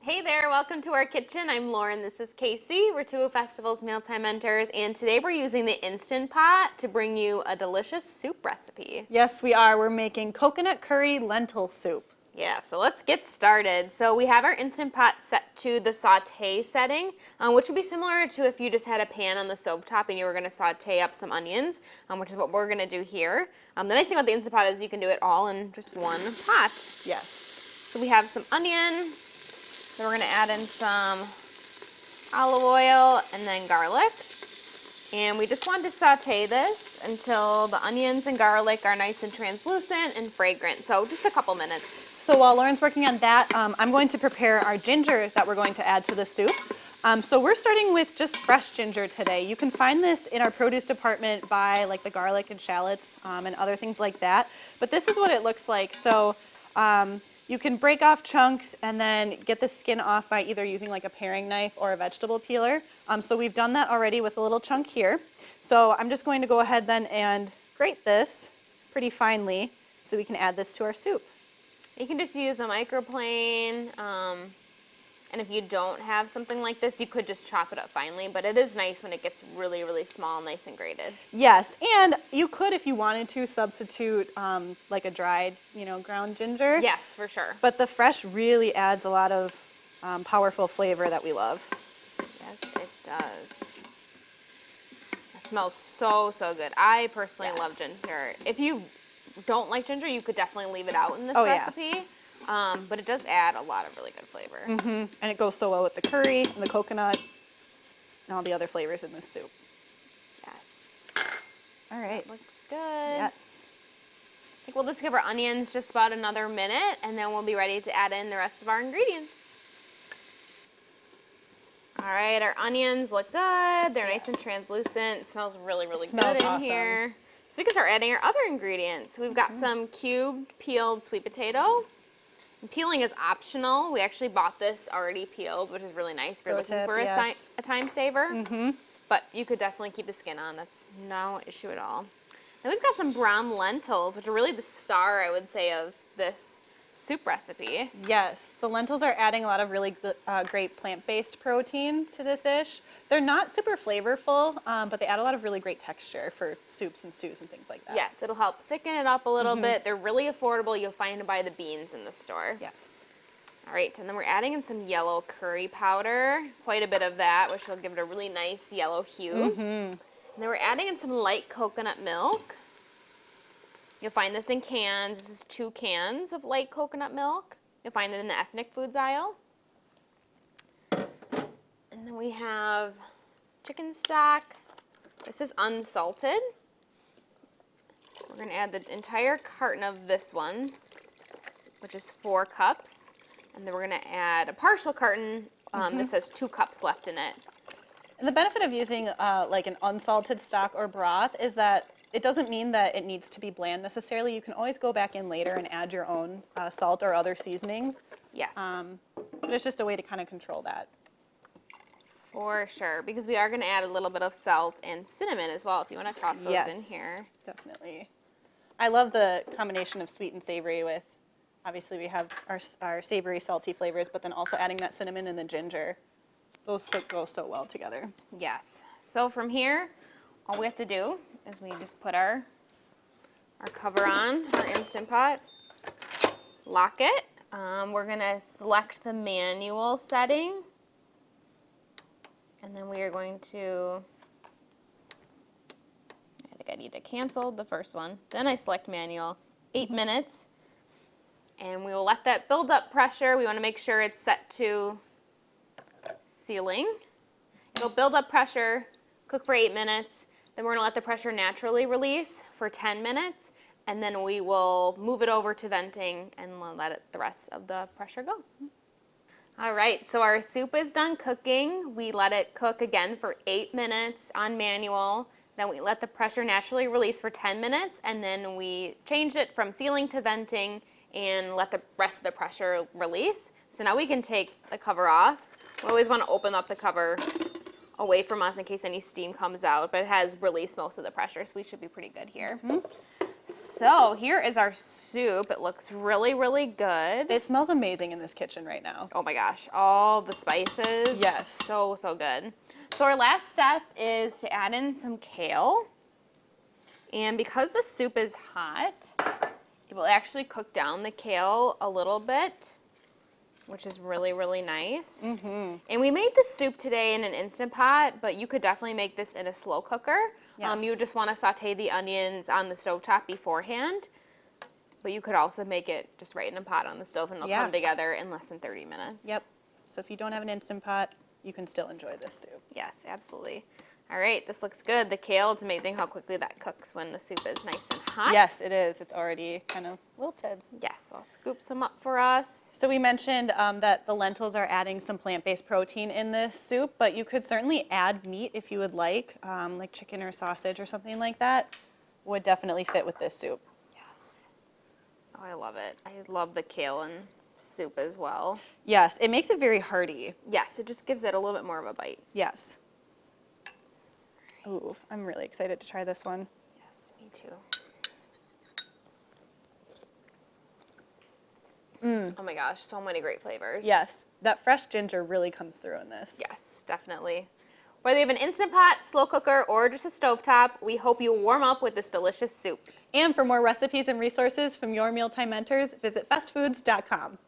Hey there, welcome to our kitchen. I'm Lauren, this is Casey. We're two of Festival's Mealtime Mentors, and today we're using the Instant Pot to bring you a delicious soup recipe. Yes, we are. We're making coconut curry lentil soup. Yeah, so let's get started. So we have our Instant Pot set to the saute setting, which would be similar to if you just had a pan on the stovetop and you were going to saute up some onions, which is what we're going to do here. The nice thing about the Instant Pot is you can do it all in just one pot. Yes. So we have some onion. Then we're going to add in some olive oil and then garlic. And we just want to saute this until the onions and garlic are nice and translucent and fragrant. So just a couple minutes. So while Lauren's working on that, I'm going to prepare our ginger that we're going to add to the soup. So we're starting with just fresh ginger today. You can find this in our produce department by like the garlic and shallots and other things like that. But this is what it looks like. So you can break off chunks and then get the skin off by either using like a paring knife or a vegetable peeler. So we've done that already with a little chunk here. So I'm just going to go ahead then and grate this pretty finely so we can add this to our soup. You can just use a microplane, and if you don't have something like this, you could just chop it up finely, but it is nice when it gets really, really small, nice and grated. Yes, and you could, if you wanted to, substitute like a dried, ground ginger. Yes, for sure. But the fresh really adds a lot of powerful flavor that we love. Yes, it does. It smells so, so good. I personally love ginger. If you don't like ginger, you could definitely leave it out in this recipe. Yeah. But it does add a lot of really good flavor. Mm-hmm. And it goes so well with the curry and the coconut and all the other flavors in this soup. Yes. All right. That looks good. Yes. I think we'll just give our onions just about another minute, and then we'll be ready to add in the rest of our ingredients. All right, our onions look good. They're nice and translucent. It smells really, really good in here. So we can start adding our other ingredients. We've got some cubed peeled sweet potato. And peeling is optional. We actually bought this already peeled, which is really nice if you're looking for a time saver. Mm-hmm. But you could definitely keep the skin on. That's no issue at all. Then we've got some brown lentils, which are really the star, I would say, of this soup recipe. Yes, the lentils are adding a lot of really great plant-based protein to this dish. They're not super flavorful, but they add a lot of really great texture for soups and stews and things like that. Yes, it'll help thicken it up a little bit. They're really affordable. You'll find them by the beans in the store. Yes. All right, and then we're adding in some yellow curry powder, quite a bit of that, which will give it a really nice yellow hue. And then we're adding in some light coconut milk. You'll find this in cans. This is 2 cans of light coconut milk. You'll find it in the ethnic foods aisle. And then we have chicken stock. This is unsalted. We're going to add the entire carton of this one, which is 4 cups. And then we're going to add a partial carton. This has 2 cups left in it. And the benefit of using like an unsalted stock or broth is that it doesn't mean that it needs to be bland necessarily. You can always go back in later and add your own salt or other seasonings. Yes. But it's just a way to kind of control that. For sure, because we are going to add a little bit of salt and cinnamon as well if you want to toss those in here. Definitely. I love the combination of sweet and savory with, obviously we have our savory, salty flavors, but then also adding that cinnamon and the ginger. Those go so well together. Yes. So from here, all we have to do is we just put our cover on our Instant Pot, lock it. We're going to select the manual setting. And then we are going to, I think I need to cancel the first one. Then I select manual, 8 minutes. And we will let that build up pressure. We want to make sure it's set to sealing. It'll build up pressure, cook for 8 minutes. Then we're going to let the pressure naturally release for 10 minutes. And then we will move it over to venting and let the rest of the pressure go. All right, so our soup is done cooking. We let it cook again for 8 minutes on manual. Then we let the pressure naturally release for 10 minutes, and then we changed it from sealing to venting and let the rest of the pressure release. So now we can take the cover off. We always want to open up the cover away from us in case any steam comes out, but it has released most of the pressure, so we should be pretty good here. So here is our soup. It looks really, really good. It smells amazing in this kitchen right now. Oh my gosh, all the spices. Yes. So, so good. So our last step is to add in some kale. And because the soup is hot, it will actually cook down the kale a little bit, which is really, really nice. And we made the soup today in an Instant Pot, but you could definitely make this in a slow cooker. Yes. You would just want to saute the onions on the stovetop beforehand, but you could also make it just right in a pot on the stove and it'll come together in less than 30 minutes. Yep. So if you don't have an Instant Pot, you can still enjoy this soup. Yes, absolutely. All right, this looks good. The kale, it's amazing how quickly that cooks when the soup is nice and hot. Yes, it is. It's already kind of wilted. Yes, I'll scoop some up for us. So we mentioned that the lentils are adding some plant-based protein in this soup, but you could certainly add meat if you would like chicken or sausage or something like that. Would definitely fit with this soup. Yes. Oh, I love it. I love the kale and soup as well. Yes, it makes it very hearty. Yes, it just gives it a little bit more of a bite. Yes. Ooh, I'm really excited to try this one. Yes, me too. Oh my gosh, so many great flavors. Yes, that fresh ginger really comes through in this. Yes, definitely. Whether you have an Instant Pot, slow cooker, or just a stovetop, we hope you warm up with this delicious soup. And for more recipes and resources from your Mealtime Mentors, visit fastfoods.com.